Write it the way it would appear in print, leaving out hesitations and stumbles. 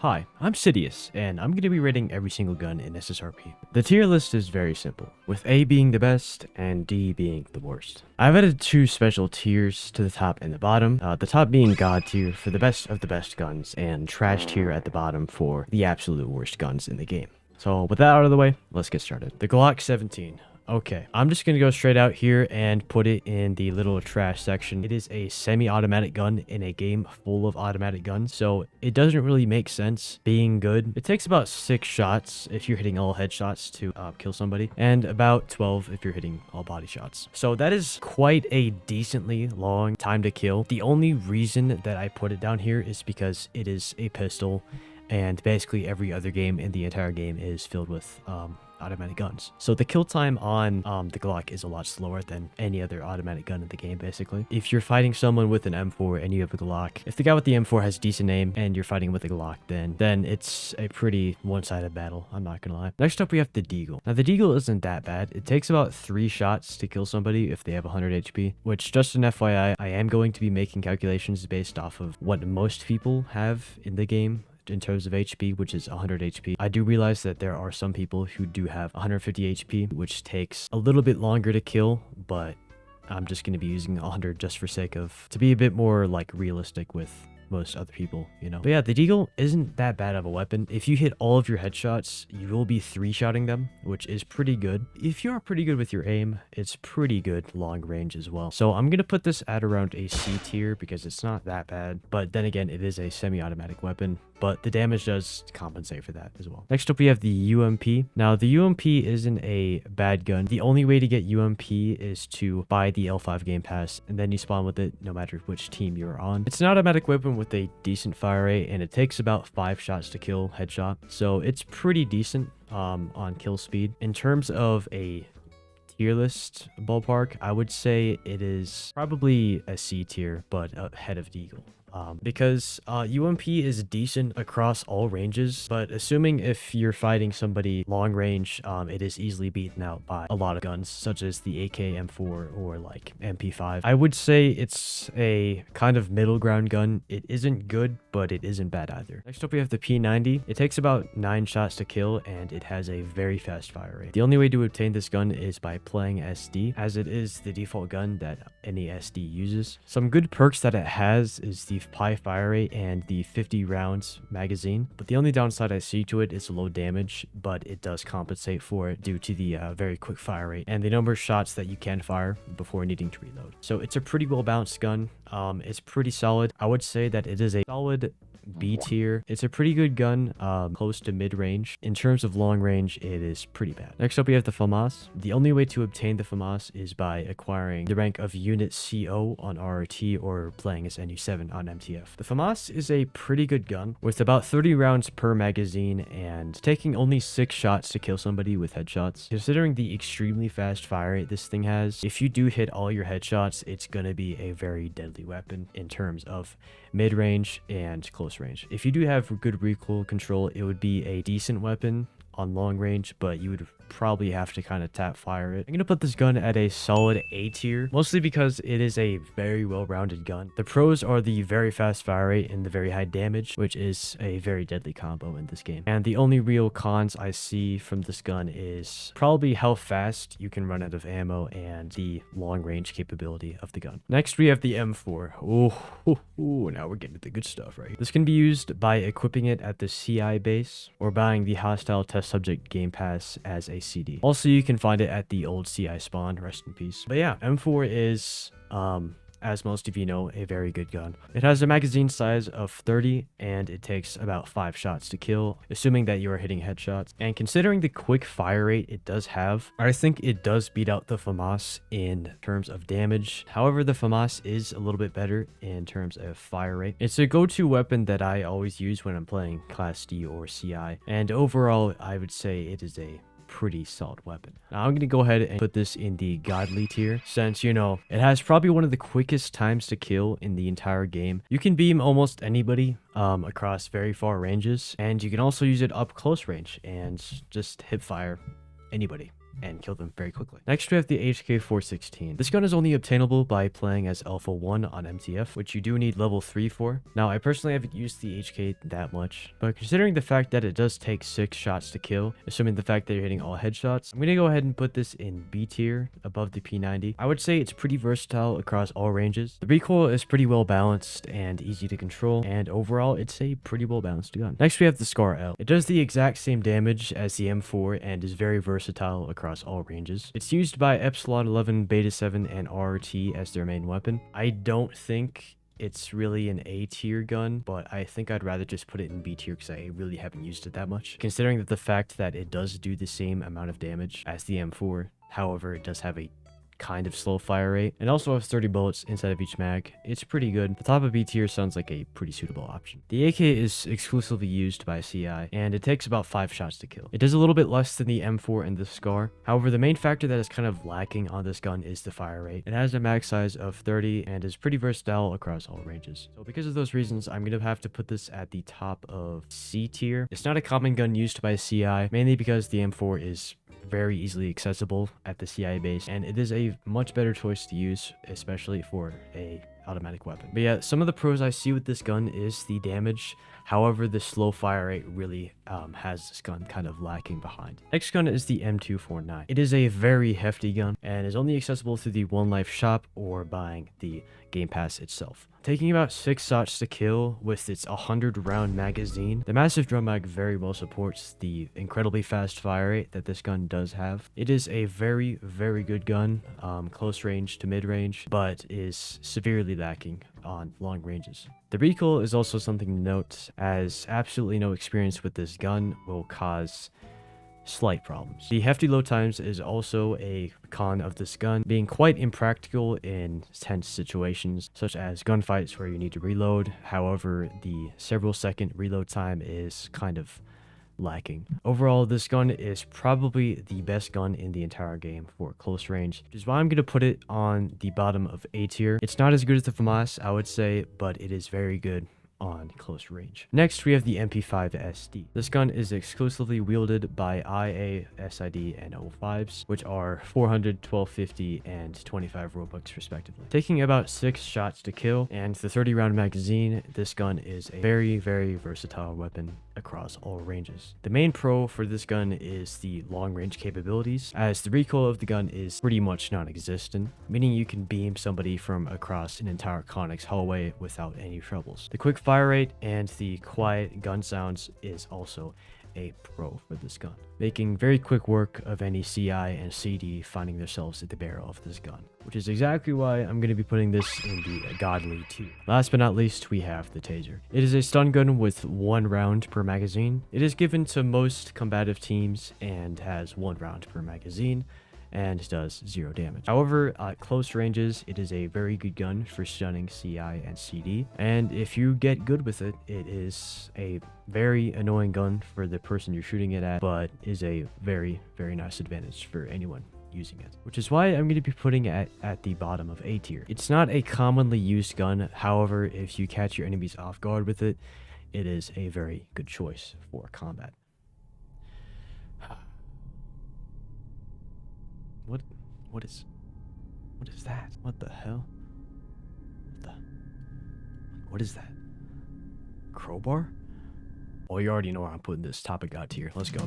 Hi, I'm Sidious, and I'm going to be rating every single gun in SSRP. The tier list is very simple, with A being the best and D being the worst. I've added two special tiers to the top and the bottom, the top being God tier for the best of the best guns, and Trash tier at the bottom for the absolute worst guns in the game. So with that out of the way, let's get started. The Glock 17. Okay, I'm just gonna go straight out here and put it in the little trash section. It is a semi-automatic gun in a game full of automatic guns, so it doesn't really make sense being good. It takes about 6 shots if you're hitting all headshots to kill somebody, and about 12 if you're hitting all body shots. So that is quite a decently long time to kill. The only reason that I put it down here is because it is a pistol, and basically every other game in the entire game is filled with automatic guns. So the kill time on the Glock is a lot slower than any other automatic gun in the game, basically. If you're fighting someone with an M4 and you have a Glock, if the guy with the M4 has decent aim and you're fighting with a Glock, then it's a pretty one-sided battle, I'm not gonna lie. Next up, we have the Deagle. Now, the Deagle isn't that bad. It takes about 3 shots to kill somebody if they have 100 HP, which, just an FYI, I am going to be making calculations based off of what most people have in the game in terms of HP, which is 100 HP. I do realize that there are some people who do have 150 HP, which takes a little bit longer to kill, but I'm just going to be using 100 just for sake of, to be a bit more like realistic with most other people, you know. But yeah, the Deagle isn't that bad of a weapon. If you hit all of your headshots, you will be 3-shotting them, which is pretty good. If you're pretty good with your aim, it's pretty good long range as well. So I'm gonna put this at around a C tier because it's not that bad, but then again, it is a semi-automatic weapon, but the damage does compensate for that as well. Next up, we have the UMP. Now, the UMP isn't a bad gun. The only way to get UMP is to buy the L5 Game Pass, and then you spawn with it no matter which team you're on. It's an automatic weapon with a decent fire rate, and it takes about 5 shots to kill headshot, so it's pretty decent on kill speed. In terms of a tier list ballpark, I would say it is probably a C tier, but ahead of Deagle. Because UMP is decent across all ranges, but assuming if you're fighting somebody long range, it is easily beaten out by a lot of guns, such as the AK M4 or like MP5. I would say it's a kind of middle ground gun. It isn't good, but it isn't bad either. Next up, we have the P90. It takes about 9 shots to kill, and it has a very fast fire rate. The only way to obtain this gun is by playing SD, as it is the default gun that any SD uses. Some good perks that it has is the high fire rate and the 50 rounds magazine, but the only downside I see to it is low damage, but it does compensate for it due to the very quick fire rate and the number of shots that you can fire before needing to reload. So it's a pretty well balanced gun. It's pretty solid. I would say that it is a solid B tier. It's a pretty good gun, close to mid-range. In terms of long range, it is pretty bad. Next up, we have the Famas. The only way to obtain the Famas is by acquiring the rank of Unit CO on RRT or playing as NU7 on MTF. The Famas is a pretty good gun with about 30 rounds per magazine and taking only 6 shots to kill somebody with headshots. Considering the extremely fast fire rate this thing has, if you do hit all your headshots, it's gonna be a very deadly weapon in terms of mid-range and close range. If you do have good recoil control, it would be a decent weapon on long range, but you would probably have to kind of tap fire it. I'm gonna put this gun at a solid A tier, mostly because it is a very well-rounded gun. The pros are the very fast fire rate and the very high damage, which is a very deadly combo in this game. And the only real cons I see from this gun is probably how fast you can run out of ammo and the long range capability of the gun. Next, we have the M4. Ooh, now we're getting to the good stuff right here. This can be used by equipping it at the CI base or buying the Hostile Test Subject Game Pass as a CD. Also, you can find it at the old CI spawn, rest in peace. But yeah, M4 is, as most of you know, a very good gun. It has a magazine size of 30, and it takes about 5 shots to kill, assuming that you are hitting headshots. And considering the quick fire rate it does have, I think it does beat out the Famas in terms of damage. However, the Famas is a little bit better in terms of fire rate. It's a go-to weapon that I always use when I'm playing Class D or CI, and overall, I would say it is a pretty solid weapon. Now I'm gonna go ahead and put this in the godly tier, since, you know, it has probably one of the quickest times to kill in the entire game. You can beam almost anybody across very far ranges, and you can also use it up close range and just hip fire anybody. and kill them very quickly. Next, we have the HK416. This gun is only obtainable by playing as Alpha 1 on MTF, which you do need level 3 for. Now, I personally haven't used the HK that much, but considering the fact that it does take 6 shots to kill, assuming the fact that you're hitting all headshots, I'm going to go ahead and put this in B tier above the P90. I would say it's pretty versatile across all ranges. The recoil is pretty well balanced and easy to control, and overall, it's a pretty well balanced gun. Next, we have the Scar L. It does the exact same damage as the M4 and is very versatile across all ranges. It's used by Epsilon 11, Beta 7, and RRT as their main weapon. I don't think it's really an A tier gun, but I think I'd rather just put it in B tier because I really haven't used it that much. Considering that the fact that it does do the same amount of damage as the M4, however, it does have a kind of slow fire rate and also has 30 bullets inside of each mag. It's pretty good. The top of B tier sounds like a pretty suitable option. The AK is exclusively used by CI and it takes about 5 shots to kill. It does a little bit less than the M4 and the Scar. However, the main factor that is kind of lacking on this gun is the fire rate. It has a mag size of 30 and is pretty versatile across all ranges. So because of those reasons, I'm going to have to put this at the top of C tier. It's not a common gun used by CI, mainly because the M4 is very easily accessible at the CI base, and it is a much better choice to use, especially for a automatic weapon. But yeah, some of the pros I see with this gun is the damage. However, the slow fire rate really has this gun kind of lacking behind. Next gun is the M249. It is a very hefty gun and is only accessible through the One Life shop or buying the Game Pass itself. Taking about 6 shots to kill with its 100 round magazine, the massive drum mag very well supports the incredibly fast fire rate that this gun does have. It is a very, very good gun, close range to mid range, but is severely lacking on long ranges. The recoil is also something to note, as absolutely no experience with this gun will cause slight problems. The hefty load times is also a con of this gun, being quite impractical in tense situations such as gunfights where you need to reload. However, the several second reload time is kind of lacking. Overall, this gun is probably the best gun in the entire game for close range, which is why I'm going to put it on the bottom of A tier. It's not as good as the Famas, I would say, but it is very good on close range. Next, we have the MP5 SD. This gun is exclusively wielded by IA, SID, and 05s, which are 400, 1250, and 25 Robux respectively. Taking about 6 shots to kill and the 30 round magazine, this gun is a very, very versatile weapon across all ranges. The main pro for this gun is the long range capabilities, as the recoil of the gun is pretty much non-existent, meaning you can beam somebody from across an entire Connex hallway without any troubles. The quick fire rate and the quiet gun sounds is also a pro for this gun, making very quick work of any CI and CD finding themselves at the barrel of this gun, which is exactly why I'm going to be putting this in the godly tier. Last but not least, we have the Taser. It is a stun gun with 1 round per magazine. It is given to most combative teams and has 1 round per magazine and does 0 damage. However, at close ranges, it is a very good gun for stunning CI and CD, and if you get good with it, it is a very annoying gun for the person you're shooting it at, but is a very, very nice advantage for anyone using it, which is why I'm going to be putting it at the bottom of A tier. It's not a commonly used gun, however, if you catch your enemies off guard with it, it is a very good choice for combat. What is that? What the hell? What is that? Crowbar? Well, you already know where I'm putting this topic out here. Let's go.